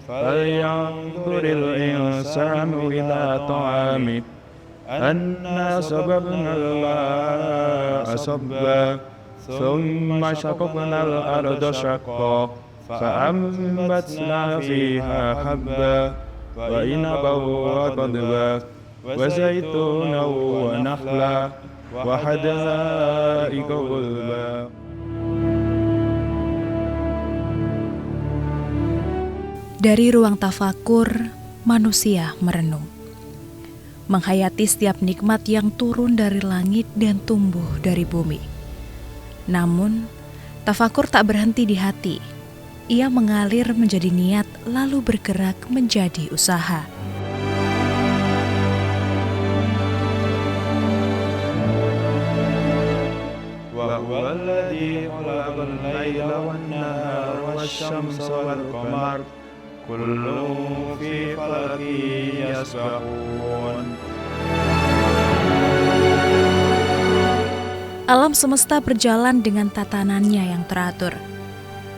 فلينظر الإنسان إلى طعامه أنا صببنا الماء صبا ثم شققنا الأرض شقا فأنبتنا فيها حبا وعنبا وقضبا وزيتونا ونخلا وحدائق غلبا. Dari ruang tafakur, manusia merenung, menghayati setiap nikmat yang turun dari langit dan tumbuh dari bumi. Namun, tafakur tak berhenti di hati. Ia mengalir menjadi niat, lalu bergerak menjadi usaha. وهو الذي خلق الليل والنهار والشمس والقمر كل في فلك يسبحون. Alam semesta berjalan dengan tatanannya yang teratur.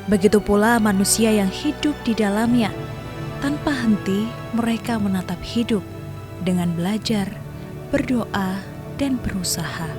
Begitu pula manusia yang hidup di dalamnya. Tanpa henti mereka menatap hidup dengan belajar, berdoa, dan berusaha.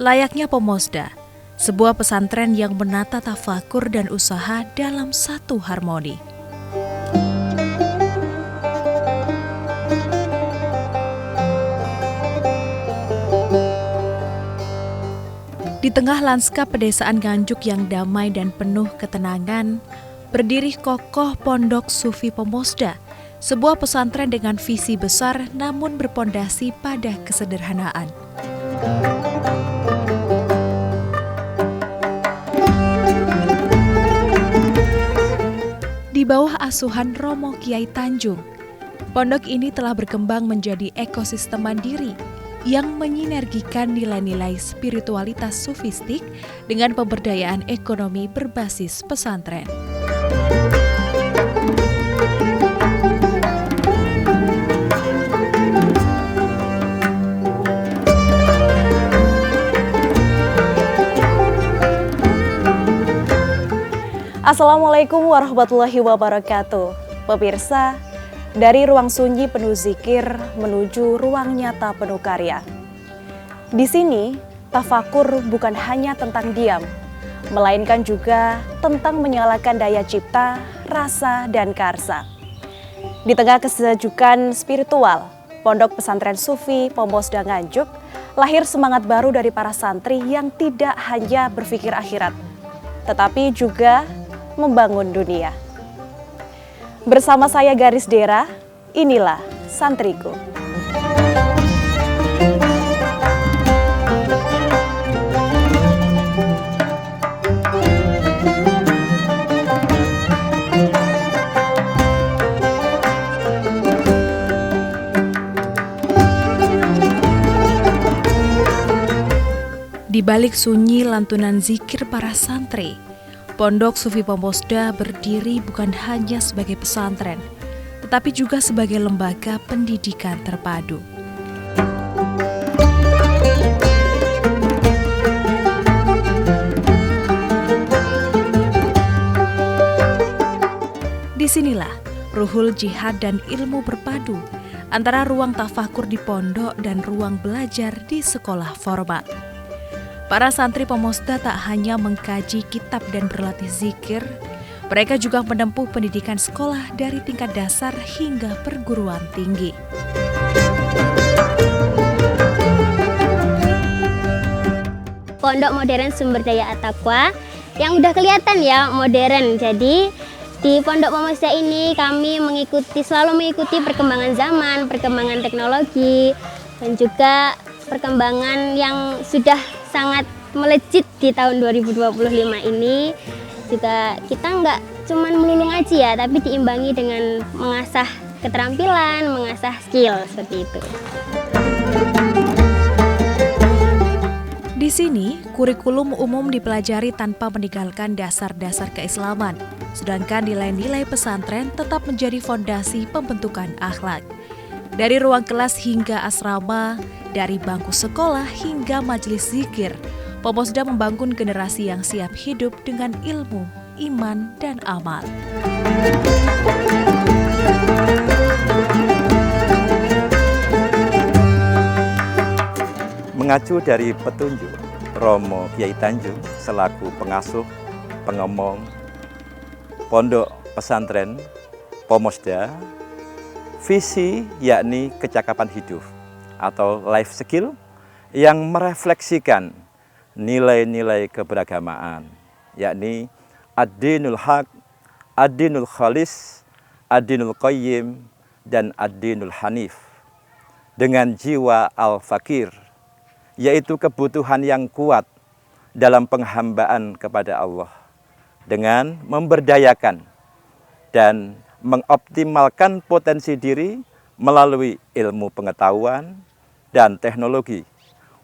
Layaknya Pomosda, sebuah pesantren yang menata tafakur dan usaha dalam satu harmoni. Di tengah lanskap pedesaan Nganjuk yang damai dan penuh ketenangan, berdiri kokoh Pondok Sufi Pomosda, sebuah pesantren dengan visi besar namun berpondasi pada kesederhanaan. Di bawah asuhan Romo Kiai Tanjung, pondok ini telah berkembang menjadi ekosistem mandiri yang menyinergikan nilai-nilai spiritualitas sufistik dengan pemberdayaan ekonomi berbasis pesantren. Assalamualaikum warahmatullahi wabarakatuh. Pemirsa, dari ruang sunyi penuh zikir menuju ruang nyata penuh karya. Di sini, tafakur bukan hanya tentang diam, melainkan juga tentang menyalakan daya cipta, rasa, dan karsa. Di tengah kesejukan spiritual, Pondok Pesantren Sufi Pomosda Nganjuk lahir semangat baru dari para santri yang tidak hanya berpikir akhirat, tetapi juga membangun dunia. Bersama saya Garis Dera, inilah Santriku. Di balik sunyi lantunan zikir para santri, Pondok Sufi Pomosda berdiri bukan hanya sebagai pesantren, tetapi juga sebagai lembaga pendidikan terpadu. Disinilah ruhul jihad dan ilmu berpadu antara ruang tafakur di pondok dan ruang belajar di sekolah formal. Para santri Pomosda tak hanya mengkaji kitab dan berlatih zikir, mereka juga menempuh pendidikan sekolah dari tingkat dasar hingga perguruan tinggi. Pondok Modern Sumber Daya At-Taqwa yang udah kelihatan ya modern. Jadi di Pondok Pomosda ini kami selalu mengikuti perkembangan zaman, perkembangan teknologi, dan juga perkembangan yang sudah sangat melejit di tahun 2025 ini. Juga kita nggak cuman melulu ngaji ya, tapi diimbangi dengan mengasah keterampilan, mengasah skill seperti itu. Di sini, kurikulum umum dipelajari tanpa meninggalkan dasar-dasar keislaman, sedangkan nilai-nilai pesantren tetap menjadi fondasi pembentukan akhlak. Dari ruang kelas hingga asrama, dari bangku sekolah hingga majelis zikir, Pomosda membangun generasi yang siap hidup dengan ilmu, iman, dan amal. Mengacu dari petunjuk Romo Kiai Tanjung selaku pengasuh, pengomong Pondok Pesantren Pomosda, visi yakni kecakapan hidup atau life skill yang merefleksikan nilai-nilai keberagamaan, yakni ad-dinul haq, ad-dinul khalis, ad-dinul qayyim, dan ad-dinul hanif, dengan jiwa al-fakir, yaitu kebutuhan yang kuat dalam penghambaan kepada Allah, dengan memberdayakan dan mengoptimalkan potensi diri melalui ilmu pengetahuan dan teknologi,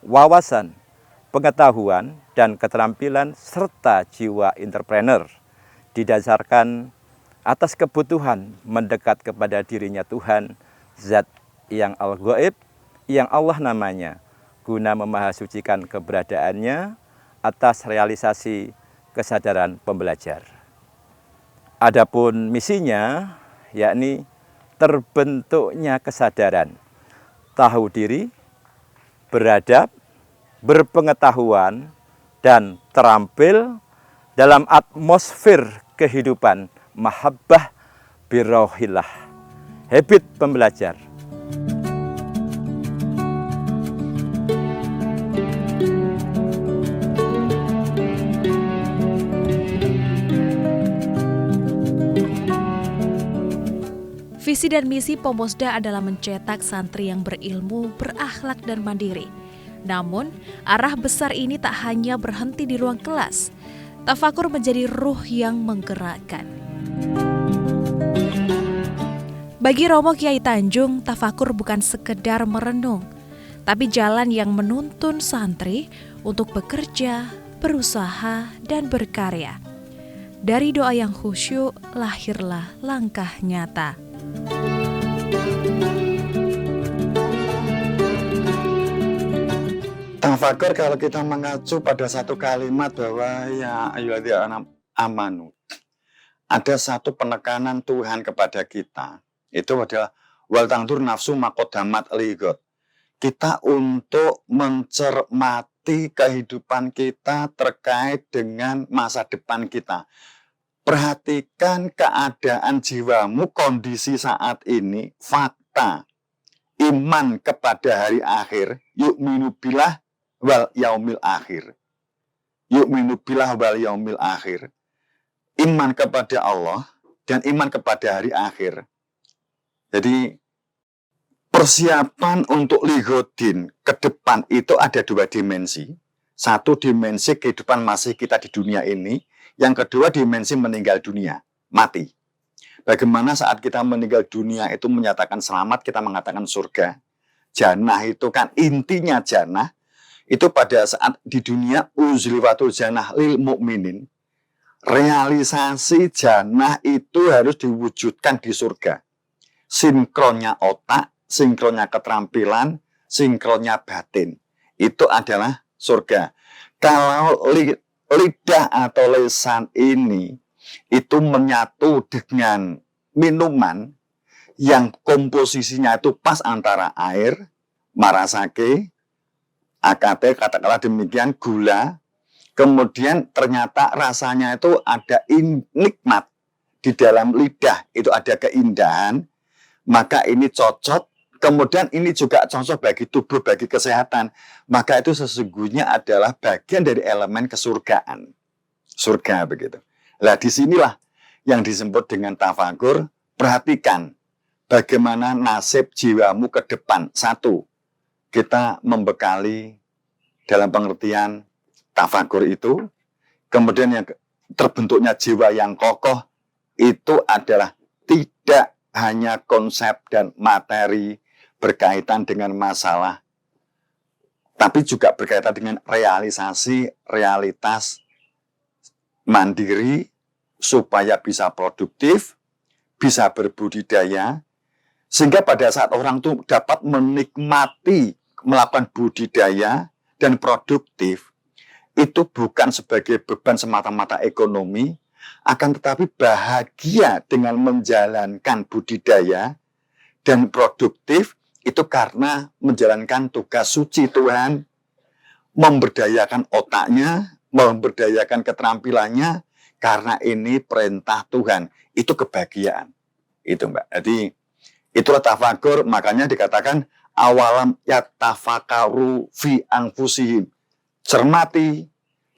wawasan, pengetahuan, dan keterampilan, serta jiwa entrepreneur, didasarkan atas kebutuhan mendekat kepada dirinya Tuhan, Zat yang al-ghaib, yang Allah namanya, guna memahasucikan keberadaannya atas realisasi kesadaran pembelajar. Adapun misinya, yakni terbentuknya kesadaran, tahu diri, beradab, berpengetahuan, dan terampil dalam atmosfer kehidupan mahabbah birohillah, habit pembelajar. Visi dan misi Pomosda adalah mencetak santri yang berilmu, berakhlak, dan mandiri. Namun, arah besar ini tak hanya berhenti di ruang kelas. Tafakur menjadi ruh yang menggerakkan. Bagi Romo Kiai Tanjung, tafakur bukan sekedar merenung, tapi jalan yang menuntun santri untuk bekerja, berusaha, dan berkarya. Dari doa yang khusyuk, lahirlah langkah nyata. Tafakur kalau kita mengacu pada satu kalimat bahwa ya ayyuhalladzina amanu, ada satu penekanan Tuhan kepada kita. Itu adalah wal tangdur nafsu maqaddamat ligot. Kita untuk mencermati kehidupan kita terkait dengan masa depan kita. Perhatikan keadaan jiwamu, kondisi saat ini, fakta, iman kepada hari akhir, yu'minu billah wal yaumil akhir. Yu'minu billah wal yaumil akhir. Iman kepada Allah dan iman kepada hari akhir. Jadi persiapan untuk lihodin ke depan itu ada dua dimensi. Satu dimensi kehidupan masih kita di dunia ini. Yang kedua dimensi meninggal dunia, mati. Bagaimana saat kita meninggal dunia itu menyatakan selamat, kita mengatakan surga. Jannah itu kan intinya jannah. Itu pada saat di dunia uzliwatul jannah lil mu'minin. Realisasi jannah itu harus diwujudkan di surga. Sinkronnya otak, sinkronnya keterampilan, sinkronnya batin. Itu adalah surga. Kalau lidah atau lisan ini itu menyatu dengan minuman yang komposisinya itu pas antara air, marasake, AKT, katakanlah demikian, gula, kemudian ternyata rasanya itu ada nikmat di dalam lidah, itu ada keindahan, maka ini cocok. Kemudian ini juga cocok bagi tubuh, bagi kesehatan. Maka itu sesungguhnya adalah bagian dari elemen kesurgaan. Surga begitu. Nah disinilah yang disebut dengan tafakur. Perhatikan bagaimana nasib jiwamu ke depan. Satu, kita membekali dalam pengertian tafakur itu. Kemudian yang terbentuknya jiwa yang kokoh itu adalah tidak hanya konsep dan materi berkaitan dengan masalah tapi juga berkaitan dengan realisasi realitas mandiri supaya bisa produktif, bisa berbudidaya, sehingga pada saat orang itu dapat menikmati melakukan budidaya dan produktif, itu bukan sebagai beban semata-mata ekonomi, akan tetapi bahagia dengan menjalankan budidaya dan produktif itu karena menjalankan tugas suci Tuhan, memberdayakan otaknya, memberdayakan keterampilannya, karena ini perintah Tuhan. Itu kebahagiaan. Itu Mbak. Jadi itulah tafakur, makanya dikatakan awalam yatafakaru fi anfusihim. Cermati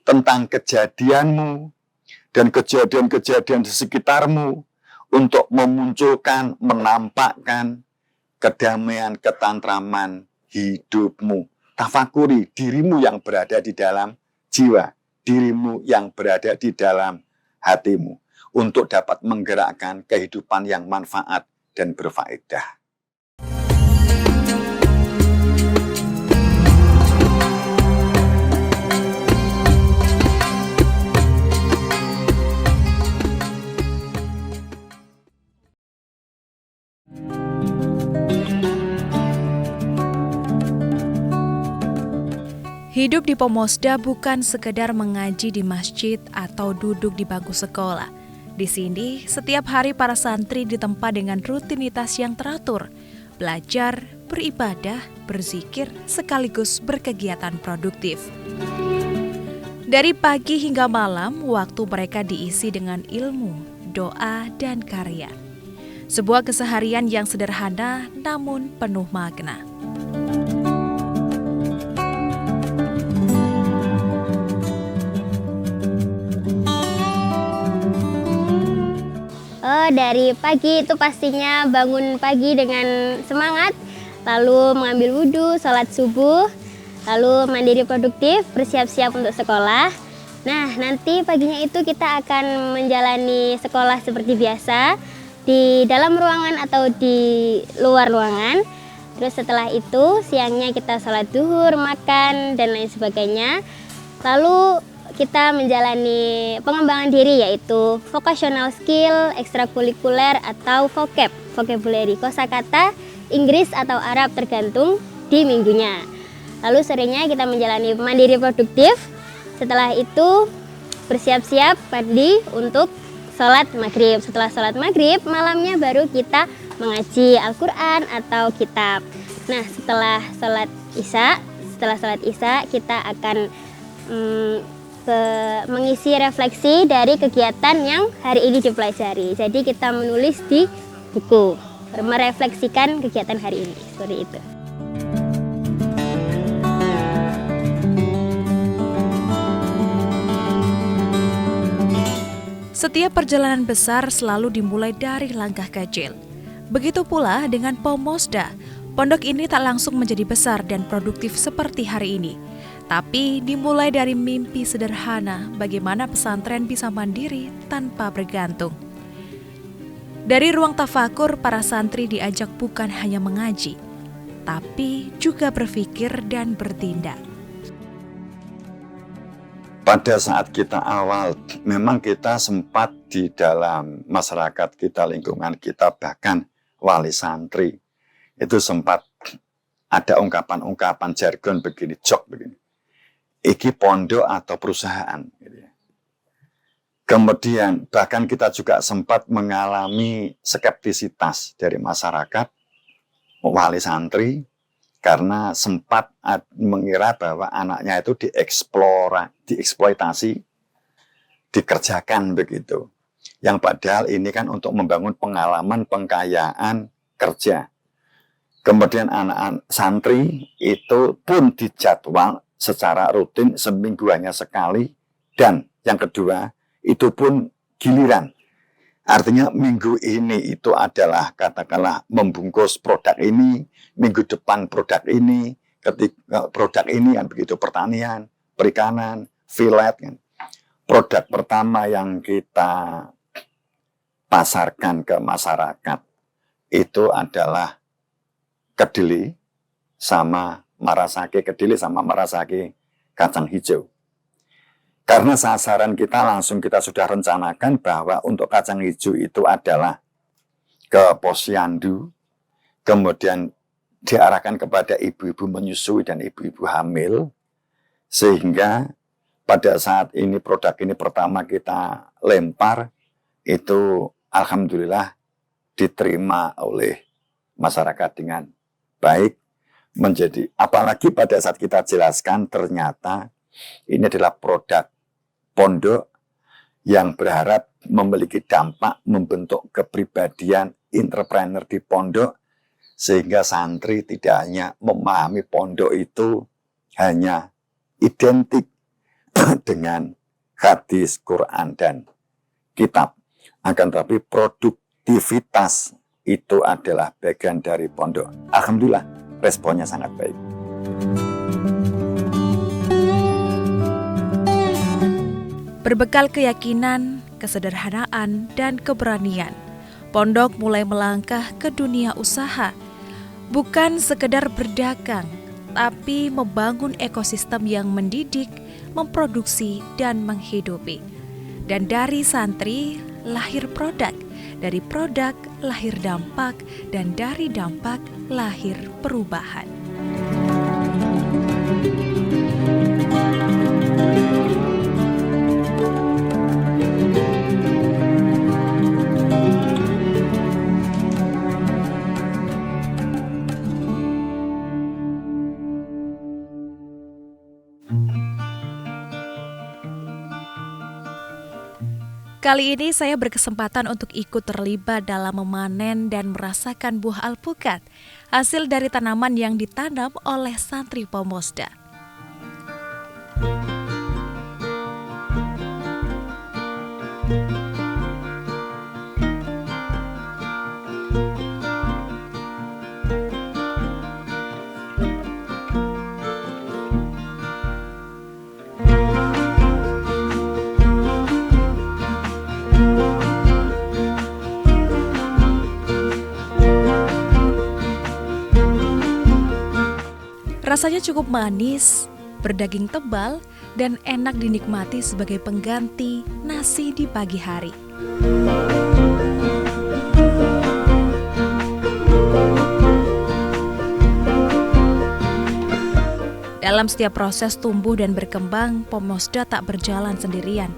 tentang kejadianmu dan kejadian-kejadian di sekitarmu untuk memunculkan, menampakkan kedamaian, ketantraman hidupmu. Tafakuri dirimu yang berada di dalam jiwa, dirimu yang berada di dalam hatimu, untuk dapat menggerakkan kehidupan yang manfaat dan berfaedah. Hidup di Pomosda bukan sekedar mengaji di masjid atau duduk di bangku sekolah. Di sini, setiap hari para santri ditempa dengan rutinitas yang teratur, belajar, beribadah, berzikir, sekaligus berkegiatan produktif. Dari pagi hingga malam, waktu mereka diisi dengan ilmu, doa, dan karya. Sebuah keseharian yang sederhana namun penuh makna. Dari pagi itu pastinya bangun pagi dengan semangat, lalu mengambil wudhu, sholat subuh, lalu mandiri produktif, bersiap-siap untuk sekolah. Nah, nanti paginya itu kita akan menjalani sekolah seperti biasa, di dalam ruangan atau di luar ruangan. Terus setelah itu siangnya kita sholat zuhur, makan, dan lain sebagainya. Lalu kita menjalani pengembangan diri, yaitu vocational skill, ekstrakurikuler atau vocabulary, kosakata, Inggris atau Arab tergantung di minggunya. Lalu sorenya kita menjalani mandiri produktif. Setelah itu bersiap-siap mandi untuk sholat maghrib. Setelah sholat maghrib, malamnya baru kita mengaji Al-Quran atau kitab. Nah, setelah sholat isya kita akan mengisi refleksi dari kegiatan yang hari ini dipelajari. Jadi kita menulis di buku, merefleksikan kegiatan hari ini, seperti itu. Setiap perjalanan besar selalu dimulai dari langkah kecil. Begitu pula dengan Pomosda. Pondok ini tak langsung menjadi besar dan produktif seperti hari ini, tapi dimulai dari mimpi sederhana bagaimana pesantren bisa mandiri tanpa bergantung. Dari ruang tafakur, para santri diajak bukan hanya mengaji, tapi juga berpikir dan bertindak. Pada saat kita awal, memang kita sempat di dalam masyarakat kita, lingkungan kita, bahkan wali santri, itu sempat ada ungkapan-ungkapan jargon begini, jok begini. Iki pondok atau perusahaan. Kemudian bahkan kita juga sempat mengalami skeptisitas dari masyarakat, wali santri, karena sempat mengira bahwa anaknya itu dieksploitasi, dikerjakan begitu. Yang padahal ini kan untuk membangun pengalaman, pengkayaan kerja. Kemudian anak-anak santri itu pun dijadwal secara rutin seminggu hanya sekali, dan yang kedua itu pun giliran. Artinya minggu ini itu adalah katakanlah membungkus produk ini, minggu depan produk ini, ketika produk ini kan begitu, pertanian, perikanan, filet kan. Produk pertama yang kita pasarkan ke masyarakat itu adalah kedelai sama Marasake Kedele sama Marasake Kacang Hijau. Karena sasaran kita langsung kita sudah rencanakan bahwa untuk kacang hijau itu adalah ke posyandu, kemudian diarahkan kepada ibu-ibu menyusui dan ibu-ibu hamil, sehingga pada saat ini produk ini pertama kita lempar, itu alhamdulillah diterima oleh masyarakat dengan baik, menjadi apalagi pada saat kita jelaskan ternyata ini adalah produk pondok yang berharap memiliki dampak membentuk kepribadian entrepreneur di pondok, sehingga santri tidak hanya memahami pondok itu hanya identik dengan hadis, Quran, dan kitab, akan tetapi produktivitas itu adalah bagian dari pondok. Alhamdulillah responnya sangat baik. Berbekal keyakinan, kesederhanaan, dan keberanian, pondok mulai melangkah ke dunia usaha. Bukan sekedar berdagang, tapi membangun ekosistem yang mendidik, memproduksi, dan menghidupi. Dan dari santri lahir produk, dari produk lahir dampak, dan dari dampak lahir perubahan. Kali ini saya berkesempatan untuk ikut terlibat dalam memanen dan merasakan buah alpukat, hasil dari tanaman yang ditanam oleh santri Pomosda. Rasanya cukup manis, berdaging tebal, dan enak dinikmati sebagai pengganti nasi di pagi hari. Dalam setiap proses tumbuh dan berkembang, Pomosda tak berjalan sendirian.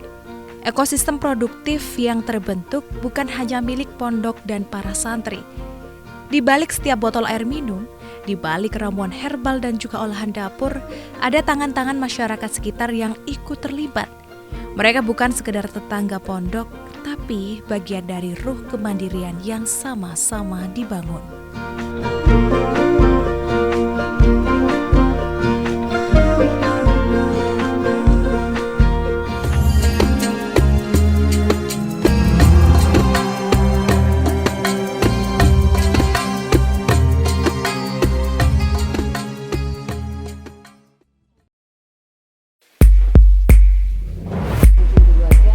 Ekosistem produktif yang terbentuk bukan hanya milik pondok dan para santri. Di balik setiap botol air minum, di balik ramuan herbal dan juga olahan dapur, ada tangan-tangan masyarakat sekitar yang ikut terlibat. Mereka bukan sekedar tetangga pondok, tapi bagian dari ruh kemandirian yang sama-sama dibangun.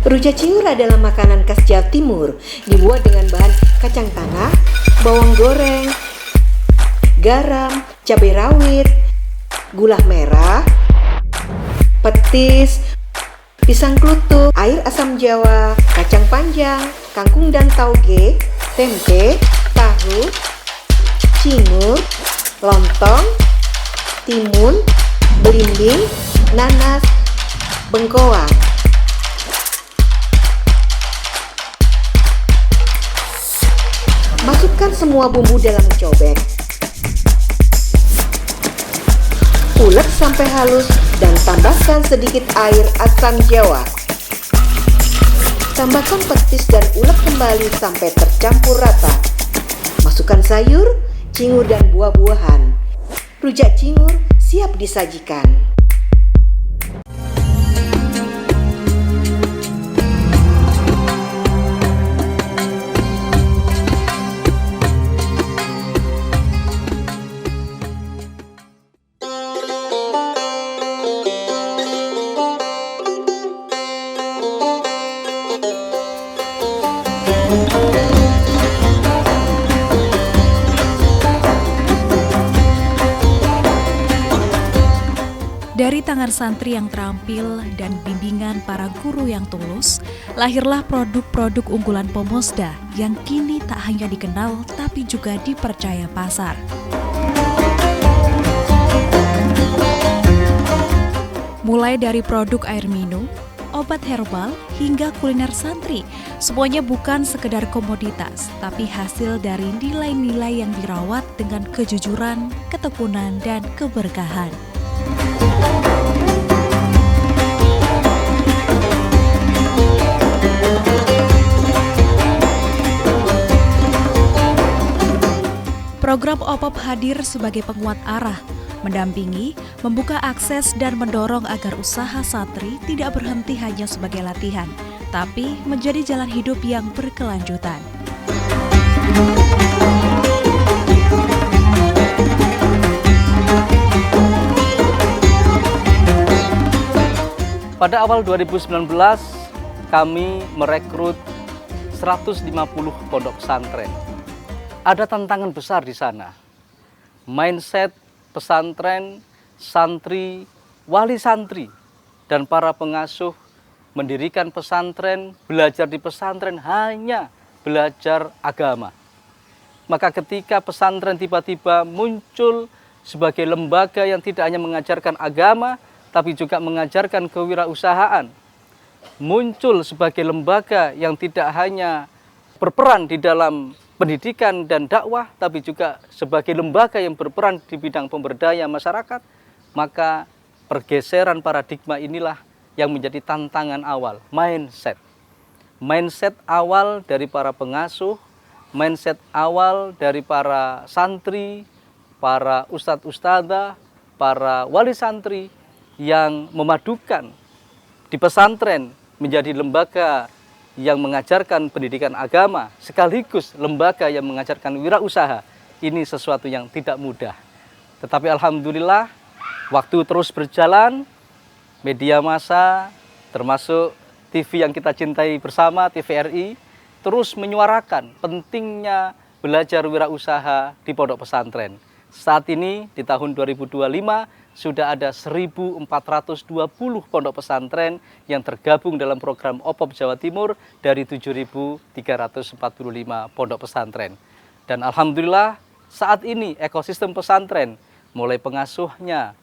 Rujak cingur adalah makanan khas Jawa Timur, dibuat dengan bahan kacang tanah, bawang goreng, garam, cabai rawit, gula merah, petis, pisang klutuk, air asam jawa, kacang panjang, kangkung dan tauge, tempe, tahu, cingur, lontong, timun, belimbing, nanas, bengkoang. Masukkan semua bumbu dalam cobek. Ulek sampai halus dan tambahkan sedikit air asam jawa. Tambahkan petis dan ulek kembali sampai tercampur rata. Masukkan sayur, cingur dan buah-buahan. Rujak cingur siap disajikan. Dari tangan santri yang terampil dan bimbingan para guru yang tulus, lahirlah produk-produk unggulan Pomosda yang kini tak hanya dikenal tapi juga dipercaya pasar. Mulai dari produk air minum, obat herbal, hingga kuliner santri, semuanya bukan sekedar komoditas, tapi hasil dari nilai-nilai yang dirawat dengan kejujuran, ketekunan, dan keberkahan. Program OPOP hadir sebagai penguat arah, mendampingi, membuka akses dan mendorong agar usaha santri tidak berhenti hanya sebagai latihan, tapi menjadi jalan hidup yang berkelanjutan. Pada awal 2019, kami merekrut 150 pondok pesantren. Ada tantangan besar di sana. Mindset pesantren, santri, wali santri, dan para pengasuh mendirikan pesantren, belajar di pesantren hanya belajar agama. Maka ketika pesantren tiba-tiba muncul sebagai lembaga yang tidak hanya mengajarkan agama, tapi juga mengajarkan kewirausahaan, muncul sebagai lembaga yang tidak hanya berperan di dalam pendidikan dan dakwah, tapi juga sebagai lembaga yang berperan di bidang pemberdayaan masyarakat, maka pergeseran paradigma inilah yang menjadi tantangan awal, mindset. Mindset awal dari para pengasuh, mindset awal dari para santri, para ustadz-ustadzah, para wali santri yang memadukan di pesantren menjadi lembaga yang mengajarkan pendidikan agama sekaligus lembaga yang mengajarkan wirausaha. Ini sesuatu yang tidak mudah. Tetapi alhamdulillah waktu terus berjalan, media massa termasuk TV yang kita cintai bersama, TVRI, terus menyuarakan pentingnya belajar wirausaha di pondok pesantren. Saat ini di tahun 2025 sudah ada 1.420 pondok pesantren yang tergabung dalam program OPOP Jawa Timur dari 7.345 pondok pesantren. Dan alhamdulillah saat ini ekosistem pesantren, mulai pengasuhnya,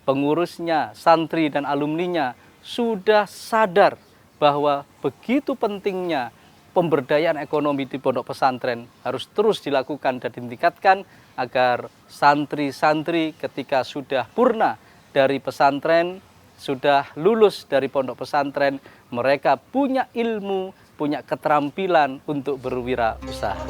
pengurusnya, santri dan alumninya sudah sadar bahwa begitu pentingnya pemberdayaan ekonomi di pondok pesantren harus terus dilakukan dan ditingkatkan agar santri-santri ketika sudah purna dari pesantren, sudah lulus dari pondok pesantren, mereka punya ilmu, punya keterampilan untuk berwirausaha.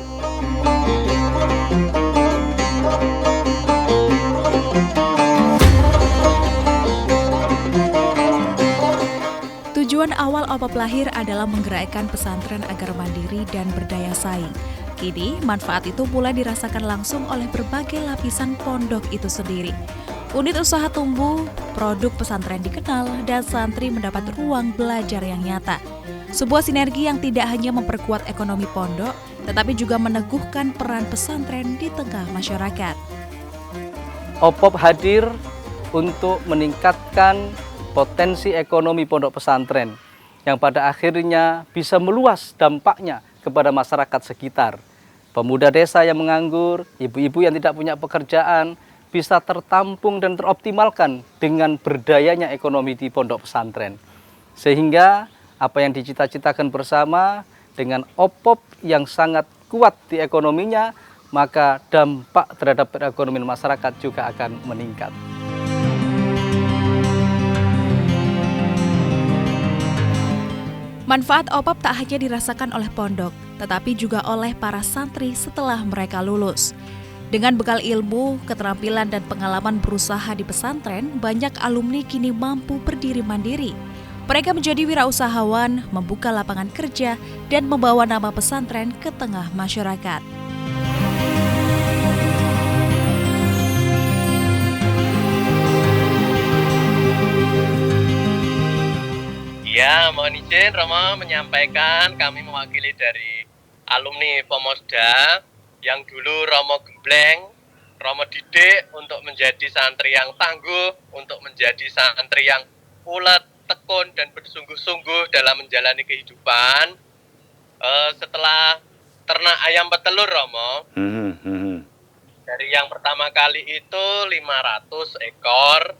Tujuan awal OPOP lahir adalah menggerakkan pesantren agar mandiri dan berdaya saing. Kini, manfaat itu mulai dirasakan langsung oleh berbagai lapisan pondok itu sendiri. Unit usaha tumbuh, produk pesantren dikenal, dan santri mendapat ruang belajar yang nyata. Sebuah sinergi yang tidak hanya memperkuat ekonomi pondok, tetapi juga meneguhkan peran pesantren di tengah masyarakat. OPOP hadir untuk meningkatkan potensi ekonomi pondok pesantren yang pada akhirnya bisa meluas dampaknya kepada masyarakat sekitar. Pemuda desa yang menganggur, ibu-ibu yang tidak punya pekerjaan bisa tertampung dan teroptimalkan dengan berdayanya ekonomi di pondok pesantren. Sehingga apa yang dicita-citakan bersama dengan OPOP yang sangat kuat di ekonominya, maka dampak terhadap perekonomian masyarakat juga akan meningkat. Manfaat OPOP tak hanya dirasakan oleh pondok, tetapi juga oleh para santri setelah mereka lulus. Dengan bekal ilmu, keterampilan, dan pengalaman berusaha di pesantren, banyak alumni kini mampu berdiri mandiri. Mereka menjadi wirausahawan, membuka lapangan kerja, dan membawa nama pesantren ke tengah masyarakat. Ya, mohon izin Romo menyampaikan kami mewakili dari alumni Pomosda yang dulu Romo gembleng Romo didik untuk menjadi santri yang tangguh, untuk menjadi santri yang ulet, tekun, dan bersungguh-sungguh dalam menjalani kehidupan. Setelah ternak ayam petelur, Romo, dari yang pertama kali itu 500 ekor,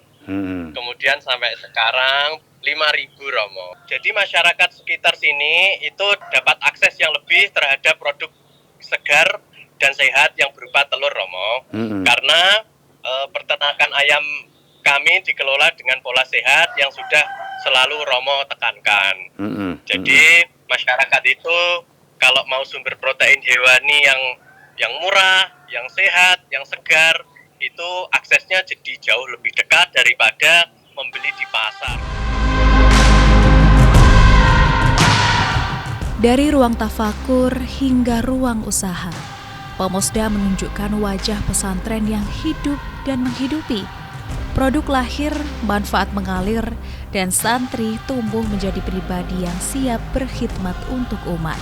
kemudian sampai sekarang 5.000, Romo. Jadi masyarakat sekitar sini itu dapat akses yang lebih terhadap produk segar dan sehat yang berupa telur, Romo. Karena peternakan ayam kami dikelola dengan pola sehat yang sudah selalu Romo tekankan. Jadi masyarakat itu kalau mau sumber protein hewani yang murah, yang sehat, yang segar, itu aksesnya jadi jauh lebih dekat daripada membeli di pasar. Dari ruang tafakur hingga ruang usaha, Pemusda menunjukkan wajah pesantren yang hidup dan menghidupi. Produk lahir, manfaat mengalir, dan santri tumbuh menjadi pribadi yang siap berkhidmat untuk umat.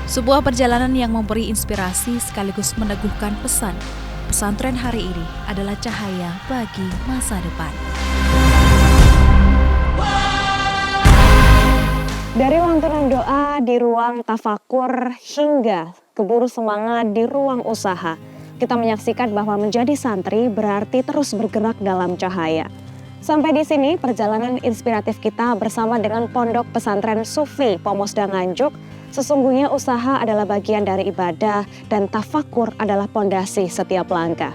Sebuah perjalanan yang memberi inspirasi sekaligus meneguhkan pesan. Pesantren hari ini adalah cahaya bagi masa depan. Dari lantunan doa di ruang tafakur hingga keburu semangat di ruang usaha, kita menyaksikan bahwa menjadi santri berarti terus bergerak dalam cahaya. Sampai di sini perjalanan inspiratif kita bersama dengan Pondok Pesantren Sufi Pemusda Nganjuk. Sesungguhnya usaha adalah bagian dari ibadah dan tafakur adalah pondasi setiap langkah.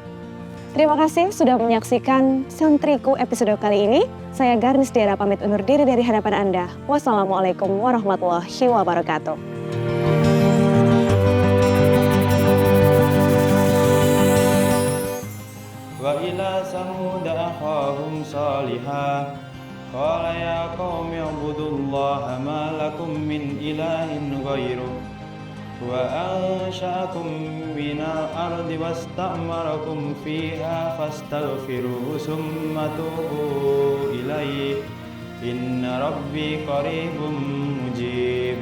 Terima kasih sudah menyaksikan Santriku episode kali ini. Saya Garnis Dera pamit undur diri dari hadapan Anda. Wassalamualaikum warahmatullahi wabarakatuh. Wa ila samud akhahum salihah qala ya qaumi ibudullaha ma lakum min ilahin ghairuh wa ansha'akum minal ardi wasta'marakum fiha fastaghfiruhu summa tubu ilaihi inna rabbi qaribun mujib.